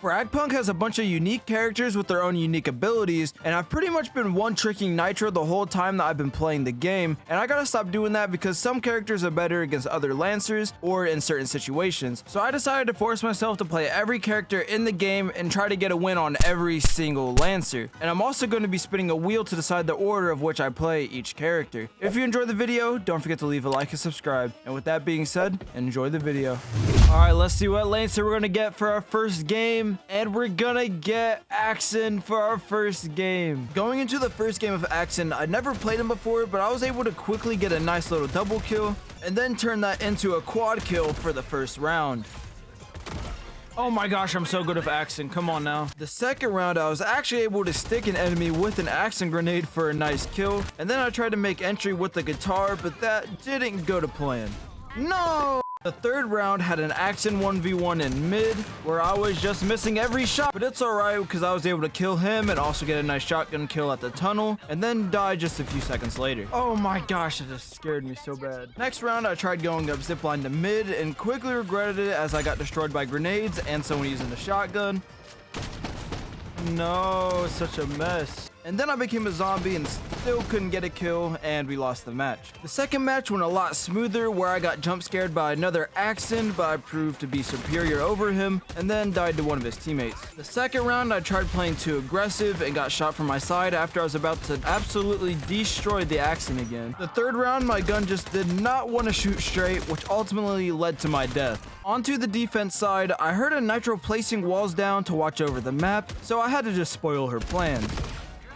FragPunk has a bunch of unique characters with their own unique abilities, and I've pretty much been one-tricking Nitro the whole time that I've been playing the game, and I gotta stop doing that because some characters are better against other Lancers or in certain situations. So I decided to force myself to play every character in the game and try to get a win on every single Lancer. And I'm also going to be spinning a wheel to decide the order of which I play each character. If you enjoyed the video, don't forget to leave a like and subscribe. And with that being said, enjoy the video. Alright, let's see what Lancer we're gonna get for our first game. And we're gonna get Axen for our first game. Going into the first game of Axen, I never played him before, but I was able to quickly get a nice little double kill and then turn that into a quad kill for the first round. Oh my gosh, I'm so good with Axen. Come on now. The second round, I was actually able to stick an enemy with an Axen grenade for a nice kill. And then I tried to make entry with the guitar, but that didn't go to plan. No! The third round had an Axen 1v1 in mid, where I was just missing every shot, but it's alright because I was able to kill him and also get a nice shotgun kill at the tunnel, and then die just a few seconds later. Oh my gosh, it just scared me so bad. Next round, I tried going up zipline to mid and quickly regretted it as I got destroyed by grenades and someone using the shotgun. No, it's such a mess. And then I became a zombie and still couldn't get a kill, and we lost the match. The second match went a lot smoother, where I got jump scared by another Axen, but I proved to be superior over him, and then died to one of his teammates. The second round, I tried playing too aggressive and got shot from my side after I was about to absolutely destroy the Axen again. The third round, my gun just did not want to shoot straight, which ultimately led to my death. Onto the defense side, I heard a Nitro placing walls down to watch over the map, so I had to just spoil her plans.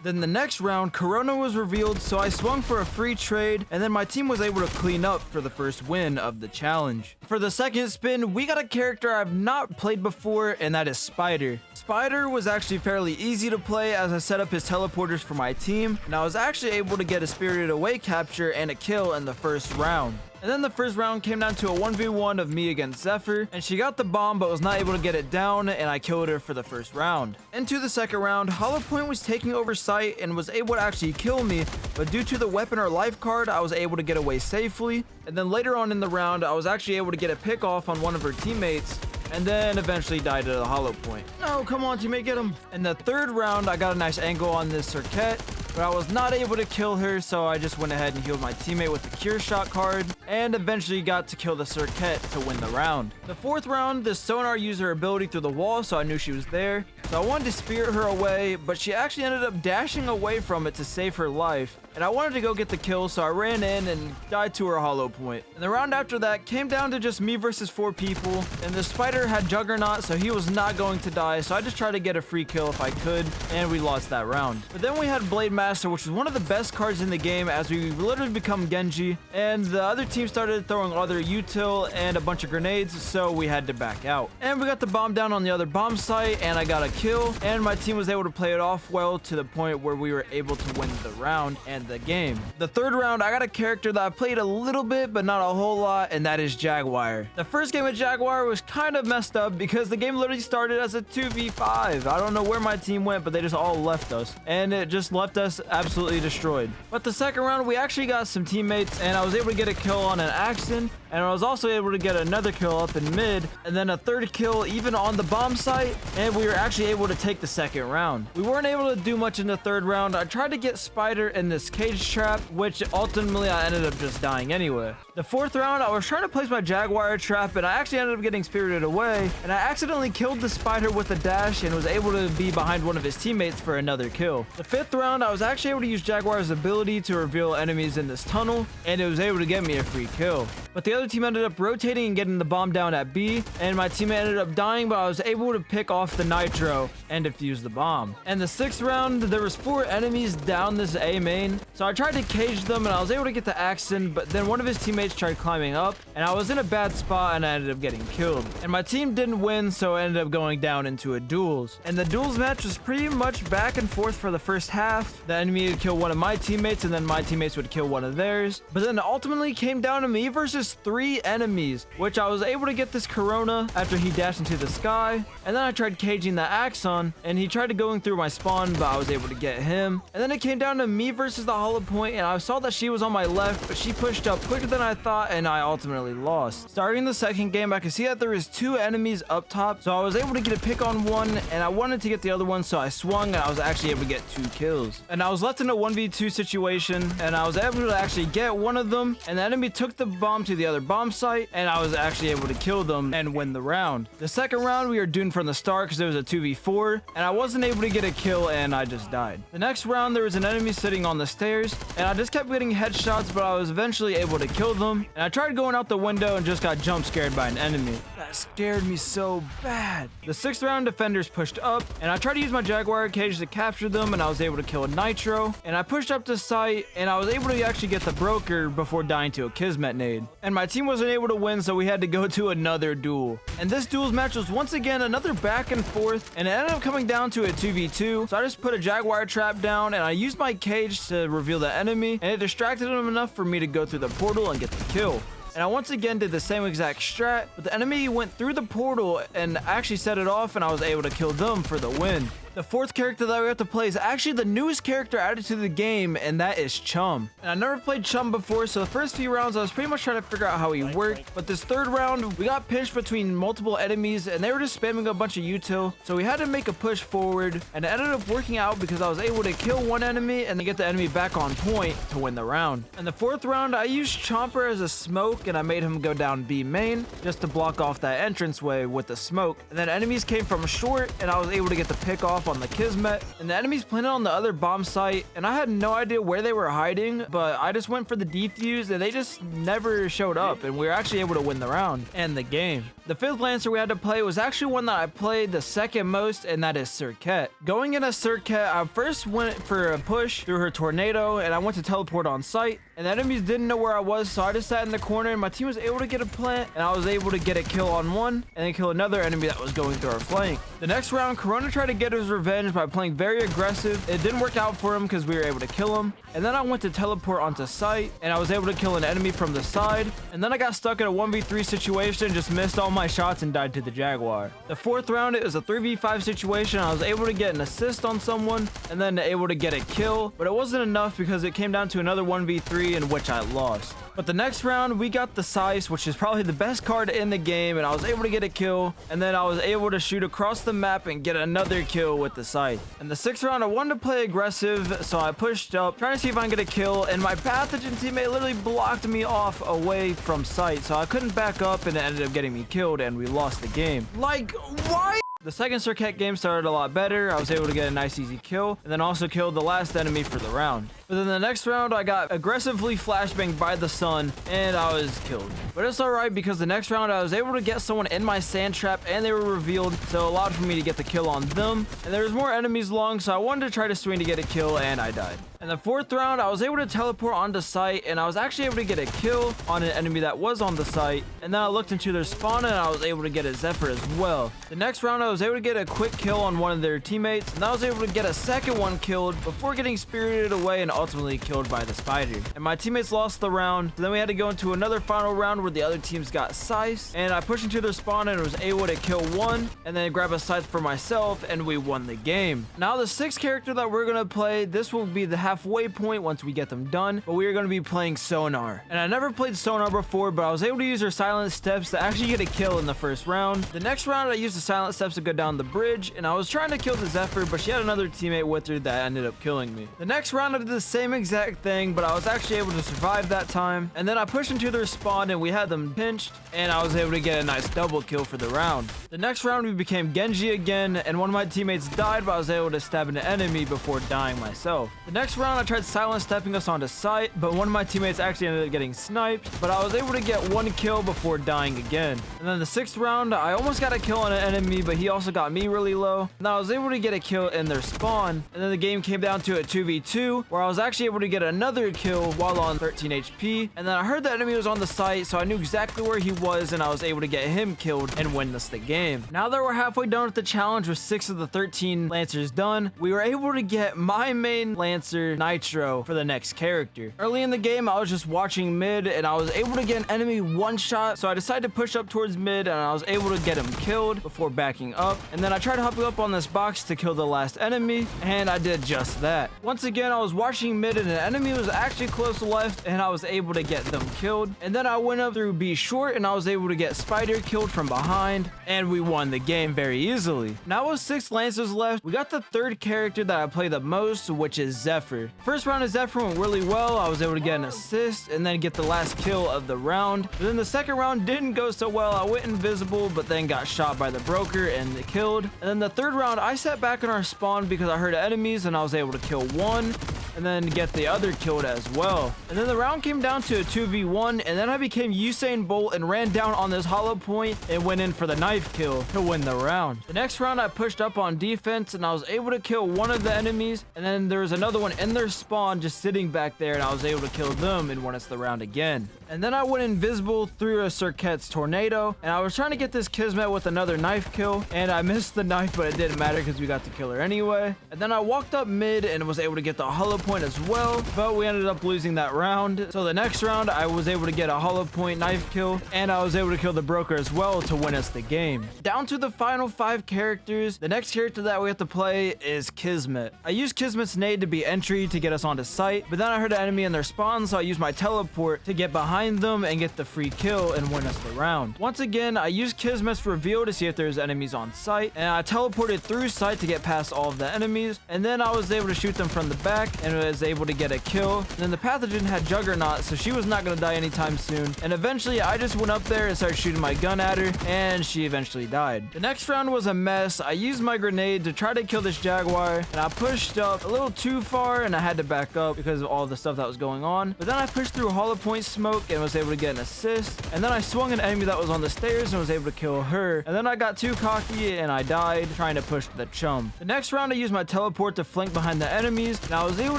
Then the next round, Corona was revealed, so I swung for a free trade, and then my team was able to clean up for the first win of the challenge. For the second spin, we got a character I've not played before, and that is Spider. Spider was actually fairly easy to play as I set up his teleporters for my team, and I was actually able to get a Spirited Away capture and a kill in the first round. And then the first round came down to a 1v1 of me against Zephyr, and she got the bomb but was not able to get it down, and I killed her for the first round. Into the second round, Hollow Point was taking over site and was able to actually kill me, but due to the weapon or life card, I was able to get away safely. And then later on in the round, I was actually able to get a pick off on one of her teammates, and then eventually died to the Hollow Point. No, come on, teammate, get him. In the third round, I got a nice angle on this Serket, but I was not able to kill her, so I just went ahead and healed my teammate with the Cure Shot card, and eventually got to kill the Serket to win the round. The fourth round, the Sonar used her ability through the wall, so I knew she was there. So I wanted to spirit her away, but she actually ended up dashing away from it to save her life. And I wanted to go get the kill, so I ran in and died to her Hollow Point. And the round after that came down to just me versus 4 people, and the Spider had Juggernaut, so he was not going to die, so I just tried to get a free kill if I could, and we lost that round. But then we had PunkMaster, which was one of the best cards in the game, as we literally become Genji, and the other team started throwing other util and a bunch of grenades, so we had to back out. And we got the bomb down on the other bomb site, and I got a kill, and my team was able to play it off well to the point where we were able to win the round and the game. The third round, I got a character that I played a little bit, but not a whole lot, and that is Jaguar. The first game of Jaguar was kind of messed up because the game literally started as a 2v5. I don't know where my team went, but they just all left us, and it just left us absolutely destroyed. But the second round, we actually got some teammates, and I was able to get a kill on an Axen, and I was also able to get another kill up in mid, and then a third kill even on the bomb site, and we were actually able to take the second round. We weren't able to do much in the third round. I tried to get Spider in this cage trap, which ultimately I ended up just dying anyway. The fourth round, I was trying to place my Jaguar trap, and I actually ended up getting Spirited Away, and I accidentally killed the Spider with a dash and was able to be behind one of his teammates for another kill. The fifth round, I was actually able to use Jaguar's ability to reveal enemies in this tunnel, and it was able to get me a free kill. But the other team ended up rotating and getting the bomb down at B, and my teammate ended up dying, but I was able to pick off the Nitro and defuse the bomb. And the sixth round, there was 4 enemies down this A main, so I tried to cage them, and I was able to get the Axen, but then one of his teammates tried climbing up, and I was in a bad spot, and I ended up getting killed. And my team didn't win, so I ended up going down into a duels. And the duels match was pretty much back and forth for the first half. The enemy would kill one of my teammates, and then my teammates would kill one of theirs. But then it ultimately came down to me versus versus 3 enemies, which I was able to get this Corona after he dashed into the sky. And then I tried caging the Axen, and he tried to going through my spawn, but I was able to get him. And then it came down to me versus the hollow point, and I saw that she was on my left, but she pushed up quicker than I thought, and I ultimately lost. Starting the second game, I could see that there was 2 enemies up top, so I was able to get a pick on one, and I wanted to get the other one, so I swung, and I was actually able to get 2 kills. And I was left in a 1v2 situation, and I was able to actually get one of them, and the enemy took the bomb to the other bomb site, and I was actually able to kill them and win the round. The second round, we were doomed from the start because it was a 2v4, and I wasn't able to get a kill, and I just died. The next round, there was an enemy sitting on the stairs, and I just kept getting headshots, but I was eventually able to kill them, and I tried going out the window and just got jump scared by an enemy. That scared me so bad. The 6th round, defenders pushed up, and I tried to use my Jaguar cage to capture them, and I was able to kill a Nitro, and I pushed up to site, and I was able to actually get the broker before dying to a Kismet nade. And my team wasn't able to win, so we had to go to another duel. And this duels match was once again another back and forth, and it ended up coming down to a 2v2, so I just put a Jaguar trap down, and I used my cage to reveal the enemy, and it distracted him enough for me to go through the portal and get the kill. And I once again did the same exact strat, but the enemy went through the portal and actually set it off, and I was able to kill them for the win. The 4th character that we have to play is actually the newest character added to the game, and that is Chum. And I never played Chum before, so the first few rounds I was pretty much trying to figure out how he worked. But this 3rd round, we got pinched between multiple enemies, and they were just spamming a bunch of util. So we had to make a push forward, and it ended up working out because I was able to kill one enemy and then get the enemy back on point to win the round. In the 4th round, I used Chomper as a smoke, and I made him go down B main just to block off that entranceway with the smoke. And then enemies came from short, and I was able to get the pick off on the Kismet, and the enemies planted on the other bomb site, and I had no idea where they were hiding, but I just went for the defuse, and they just never showed up, and we were actually able to win the round and the game. The 5th Lancer we had to play was actually one that I played the second most, and that is Serket. Going into Serket, I first went for a push through her tornado, and I went to teleport on site, and the enemies didn't know where I was, so I just sat in the corner, and my team was able to get a plant, and I was able to get a kill on one, and then kill another enemy that was going through our flank. The next round, Corona tried to get his revenge by playing very aggressive. It didn't work out for him because we were able to kill him. And then I went to teleport onto site, and I was able to kill an enemy from the side. And then I got stuck in a 1v3 situation, just missed all my shots and died to the Jaguar. The 4th round, it was a 3v5 situation. I was able to get an assist on someone and then able to get a kill, but it wasn't enough because it came down to another 1v3 in which I lost. But the next round, we got the Sice, which is probably the best card in the game, and I was able to get a kill, and then I was able to shoot across the map and get another kill with the Sice. In the 6th round, I wanted to play aggressive, so I pushed up, trying to see if I can get a kill, and my Pathogen teammate literally blocked me off away from sight, so I couldn't back up, and it ended up getting me killed, and we lost the game. Like, why? The second Serket game started a lot better. I was able to get a nice easy kill, and then also killed the last enemy for the round. But then the next round, I got aggressively flashbanged by the sun, and I was killed. But it's alright because the next round, I was able to get someone in my sand trap, and they were revealed, so it allowed for me to get the kill on them. And there was more enemies along, so I wanted to try to swing to get a kill, and I died. In the 4th round, I was able to teleport onto site, and I was actually able to get a kill on an enemy that was on the site. And then I looked into their spawn, and I was able to get a Zephyr as well. The next round, I was able to get a quick kill on one of their teammates, and I was able to get a second one killed before getting spirited away and ultimately killed by the spider. And my teammates lost the round, so then we had to go into another final round where the other teams got Sice, and I pushed into their spawn and was able to kill one, and then grab a Scythe for myself, and we won the game. Now the 6th character that we're gonna play, this will be the halfway point once we get them done, but we are going to be playing Sonar. And I never played Sonar before, but I was able to use her silent steps to actually get a kill in the first round. The next round, I used the silent steps to go down the bridge, and I was trying to kill the Zephyr, but she had another teammate with her that ended up killing me. The next round, I did the same exact thing, but I was actually able to survive that time. And then I pushed into their spawn, and we had them pinched, and I was able to get a nice double kill for the round. The next round, we became Genji again, and one of my teammates died, but I was able to stab an enemy before dying myself. The next round, I tried silent stepping us onto site, but one of my teammates actually ended up getting sniped, but I was able to get one kill before dying again. And then the 6th round, I almost got a kill on an enemy, but he also got me really low. And I was able to get a kill in their spawn. And then the game came down to a 2v2 where I was actually able to get another kill while on 13 HP. And then I heard the enemy was on the site, so I knew exactly where he was, and I was able to get him killed and win us the game. Now that we're halfway done with the challenge with 6 of the 13 Lancers done, we were able to get my main Lancer, Nitro, for the next character. Early in the game, I was just watching mid, and I was able to get an enemy one shot, so I decided to push up towards mid, and I was able to get him killed before backing up. And then I tried hopping up on this box to kill the last enemy, and I did just that. Once again, I was watching mid, and an enemy was actually close left, and I was able to get them killed. And then I went up through B short, and I was able to get Spider killed from behind, and we won the game very easily. Now with 6 Lancers left, we got the third character that I play the most, which is Zephyr. First round of Zephyr went really well. I was able to get an assist and then get the last kill of the round. But then the second round didn't go so well. I went invisible, but then got shot by the broker and killed. And then the third round, I sat back in our spawn because I heard enemies, and I was able to kill one and then get the other killed as well. And then the round came down to a 2v1, and then I became Usain Bolt and ran down on this hollow point and went in for the knife kill to win the round. The next round I pushed up on defense, and I was able to kill one of the enemies, and then there was another one in their spawn just sitting back there, and I was able to kill them and won us the round again. And then I went invisible through a Serket's tornado, and I was trying to get this Kismet with another knife kill, and I missed the knife, but it didn't matter because we got the killer anyway. And then I walked up mid and was able to get the hollow point as well, but we ended up losing that round. So the next round, I was able to get a hollow point knife kill, and I was able to kill the broker as well to win us the game. Down to the final 5 characters. The next character that we have to play is Kismet. I used Kismet's nade to be entry to get us onto site, but then I heard an enemy in their spawn, so I used my teleport to get behind them and get the free kill and win us the round. Once again, I used Kismet's reveal to see if there's enemies on site, and I teleported through site to get past all of the enemies, and then I was able to shoot them from the back and was able to get a kill. And then the Pathogen had Juggernaut, so she was not going to die anytime soon, and eventually I just went up there and started shooting my gun at her, and she eventually died. The next round was a mess. I used my grenade to try to kill this Jaguar, and I pushed up a little too far, and I had to back up because of all the stuff that was going on. But then I pushed through hollow point smoke and was able to get an assist, and then I swung an enemy that was on the stairs and was able to kill her, and then I got too cocky and I died trying to push the Chum. The next round I used my teleport to flank behind the enemies, and I was able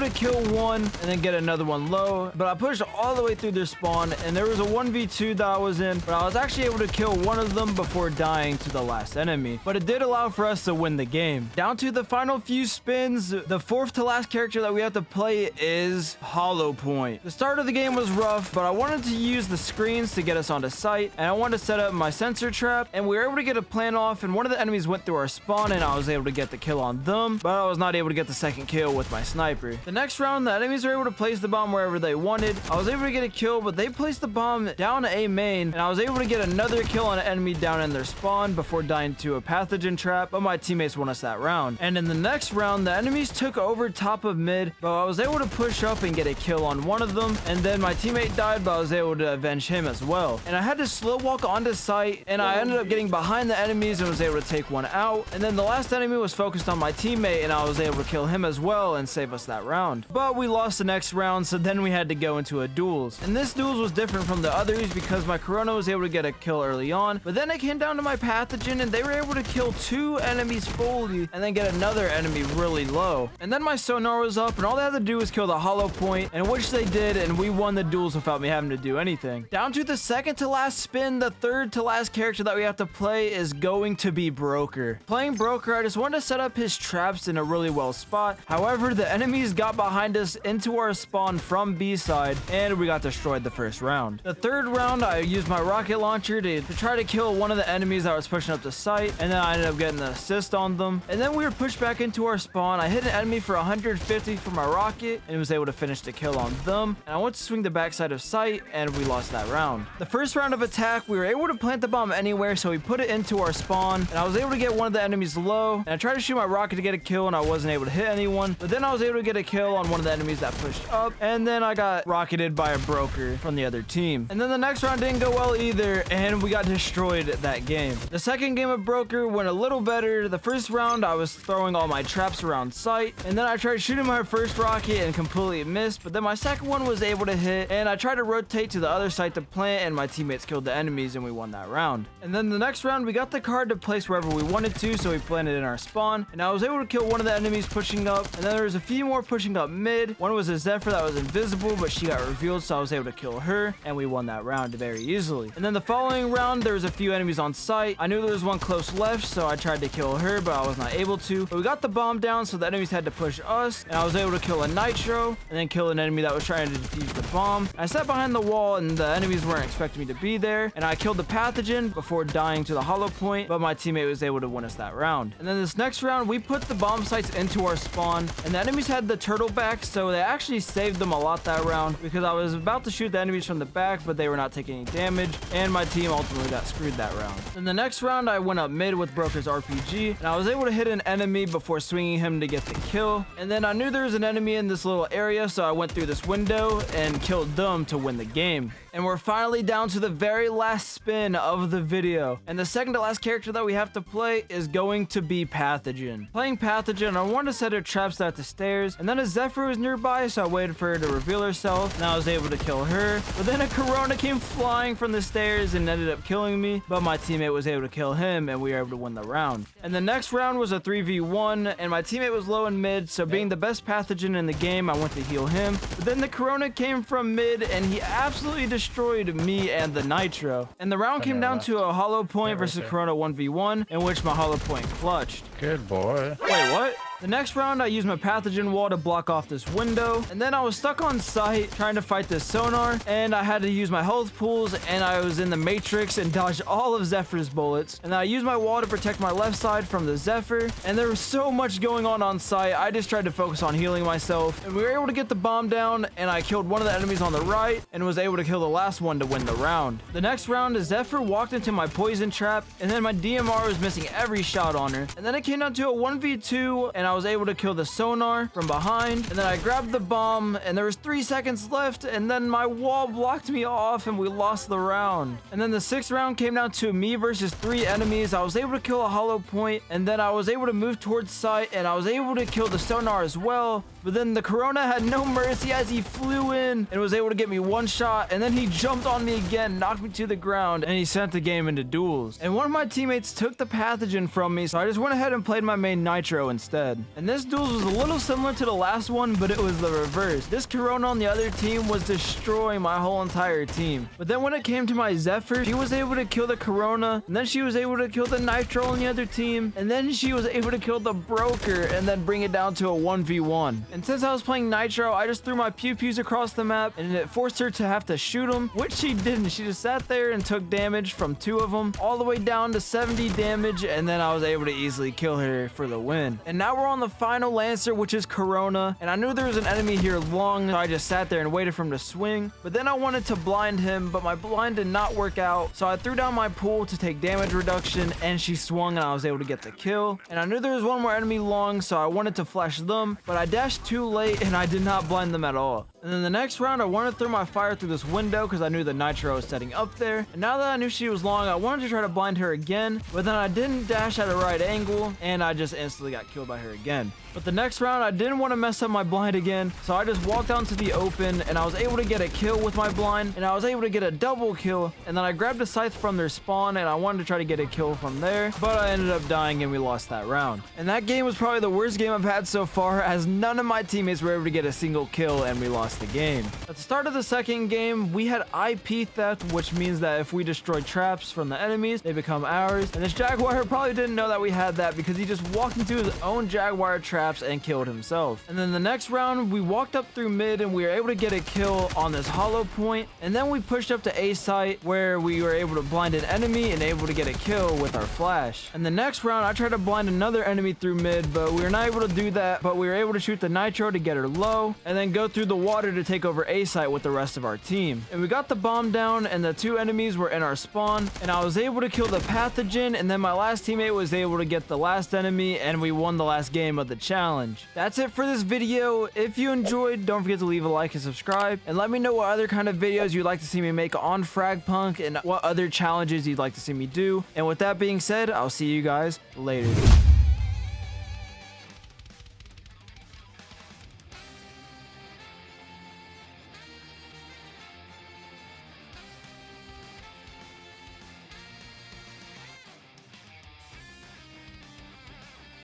to kill one and then get another one low, but I pushed all the way through their spawn, and there was a 1v2 that I was in, but I was actually able to kill one of them before dying to the last enemy. But it did allow for us to win the game. Down to the final few spins, the 4th to last character that we have to play is Hollow Point. The start of the game was rough, but I wanted to use the screens to get us onto site, and I wanted to set up my sensor trap, and we were able to get a plan off, and one of the enemies went through our spawn, and I was able to get the kill on them, but I was not able to get the second kill with my sniper. The next round, the enemies were able to place the bomb wherever they wanted. I was able to get a kill, but they placed the bomb down A main, and I was able to get another kill on an enemy down in their spawn before dying to a Pathogen trap, but my teammates won us that round. And in the next round, the enemies took over top of mid, but I was able to push up and get a kill on one of them, and then my teammate died, but I was able to avenge him as well. And I had to slow walk onto site, and I ended up getting behind the enemies and was able to take one out. And then the last enemy was focused on my teammate, and I was able to kill him as well and save us that round. But we lost the next round, so then we had to go into a duels. And this duels was different from the others because my Corona was able to get a kill early on, but then it came down to my Pathogen, and they were able to kill 2 enemies fully and then get another enemy really low. And then my Sonar was up, and all they had to do was kill the hollow point, and which they did, and we won the duels without me having to do anything. Down to the second to last spin, the third to last character that we have to play is going to be Broker. Playing Broker, I just wanted to set up his traps in a really well spot. However, the enemies got behind us into our spawn from B side, and we got destroyed the first round. The third round, I used my rocket launcher to try to kill one of the enemies that was pushing up the site, and then I ended up getting an assist on them. And then we were pushed back into our spawn. I hit an enemy for 150 from my rocket and was able to finish the kill on them. And I went to swing the backside of site, and we lost that round. The first round of attack, we were able to plant the bomb anywhere, so we put it into our spawn, and I was able to get one of the enemies low, and I tried to shoot my rocket to get a kill, and I wasn't able to hit anyone, but then I was able to get a kill on one of the enemies that pushed up, and then I got rocketed by a Broker from the other team. And then the next round didn't go well either, and we got destroyed that game. The second game of Broker went a little better. The first round, I was throwing all my traps around site, and then I tried shooting my first rocket and completely missed, but then my second one was able to hit, and I tried to rotate rotate to the other site to plant, and my teammates killed the enemies and we won that round. And then the next round, we got the card to place wherever we wanted to, so we planted in our spawn, and I was able to kill one of the enemies pushing up, and then there was a few more pushing up mid. One was a Zephyr that was invisible, but she got revealed, so I was able to kill her, and we won that round very easily. And then the following round, there was a few enemies on site. I knew there was one close left, so I tried to kill her, but I was not able to. But we got the bomb down, so the enemies had to push us, and I was able to kill a Nitro, and then kill an enemy that was trying to defuse the bomb. I sat behind the wall, and the enemies weren't expecting me to be there, and I killed the Pathogen before dying to the hollow point, but my teammate was able to win us that round. And then this next round, we put the bomb sites into our spawn, and the enemies had the turtle back, so they actually saved them a lot that round, because I was about to shoot the enemies from the back, but they were not taking any damage, and my team ultimately got screwed that round. In the next round, I went up mid with Broker's RPG, and I was able to hit an enemy before swinging him to get the kill. And then I knew there was an enemy in this little area, so I went through this window and killed them to win the game. And we're finally down to the very last spin of the video. And the second to last character that we have to play is going to be Pathogen. Playing Pathogen, I wanted to set her traps at the stairs, and then a Zephyr was nearby, so I waited for her to reveal herself, and I was able to kill her. But then a Corona came flying from the stairs and ended up killing me, but my teammate was able to kill him, and we were able to win the round. And the next round was a 3v1, and my teammate was low in mid, so being the best Pathogen in the game, I went to heal him. But then the Corona came from mid, and he absolutely destroyed me and the Nitro. And the round came down to a hollow point versus Corona 1v1, in which my hollow point clutched. Good boy. Wait, what? The next round, I used my Pathogen wall to block off this window, and then I was stuck on site trying to fight this Sonar, and I had to use my health pools, and I was in the Matrix and dodged all of Zephyr's bullets, and I used my wall to protect my left side from the Zephyr, and there was so much going on site, I just tried to focus on healing myself, and we were able to get the bomb down, and I killed one of the enemies on the right, and was able to kill the last one to win the round. The next round, a Zephyr walked into my poison trap, and then my DMR was missing every shot on her, and then it came down to a 1v2, and I was able to kill the Sonar from behind, and then I grabbed the bomb, and there was 3 seconds left, and then my wall blocked me off, and we lost the round. And then the 6th round came down to me versus 3 enemies. I was able to kill a hollow point, and then I was able to move towards site, and I was able to kill the Sonar as well. But then the Corona had no mercy as he flew in and was able to get me one shot, and then he jumped on me again, knocked me to the ground, and he sent the game into duels. And one of my teammates took the Pathogen from me, so I just went ahead and played my main Nitro instead. And this duels was a little similar to the last one, but it was the reverse. This Corona on the other team was destroying my whole entire team. But then when it came to my Zephyr, she was able to kill the Corona, and then she was able to kill the Nitro on the other team, and then she was able to kill the Broker and then bring it down to a 1v1. And since I was playing Nitro, I just threw my pew-pews across the map, and it forced her to have to shoot them, which she didn't. She just sat there and took damage from 2 of them, all the way down to 70 damage, and then I was able to easily kill her for the win. And now we're on the final Lancer, which is Corona, and I knew there was an enemy here long, so I just sat there and waited for him to swing. But then I wanted to blind him, but my blind did not work out, so I threw down my pool to take damage reduction, and she swung, and I was able to get the kill. And I knew there was one more enemy long, so I wanted to flash them, but I dashed too late, and I did not blind them at all. And then the next round, I wanted to throw my fire through this window because I knew the Nitro was setting up there. And now that I knew she was long, I wanted to try to blind her again, but then I didn't dash at a right angle, and I just instantly got killed by her again. But the next round, I didn't want to mess up my blind again, so I just walked onto the open, and I was able to get a kill with my blind, and I was able to get a double kill, and then I grabbed a scythe from their spawn, and I wanted to try to get a kill from there, but I ended up dying, and we lost that round. And that game was probably the worst game I've had so far, as none of my teammates were able to get a single kill, and we lost the game. At the start of the second game, we had IP theft, which means that if we destroy traps from the enemies, they become ours, and this Jaguar probably didn't know that we had that because he just walked into his own Jaguar traps and killed himself. And then the next round, we walked up through mid, and we were able to get a kill on this hollow point, and then we pushed up to A site where we were able to blind an enemy and able to get a kill with our flash. And the next round, I tried to blind another enemy through mid, but we were not able to do that, but we were able to shoot the Nitro to get her low, and then go through the water to take over A site with the rest of our team. And we got the bomb down, and the 2 enemies were in our spawn, and I was able to kill the Pathogen, and then my last teammate was able to get the last enemy, and we won the last game of the challenge. That's it for this video. If you enjoyed, don't forget to leave a like and subscribe, and let me know what other kind of videos you'd like to see me make on FragPunk and what other challenges you'd like to see me do. And with that being said, I'll see you guys later.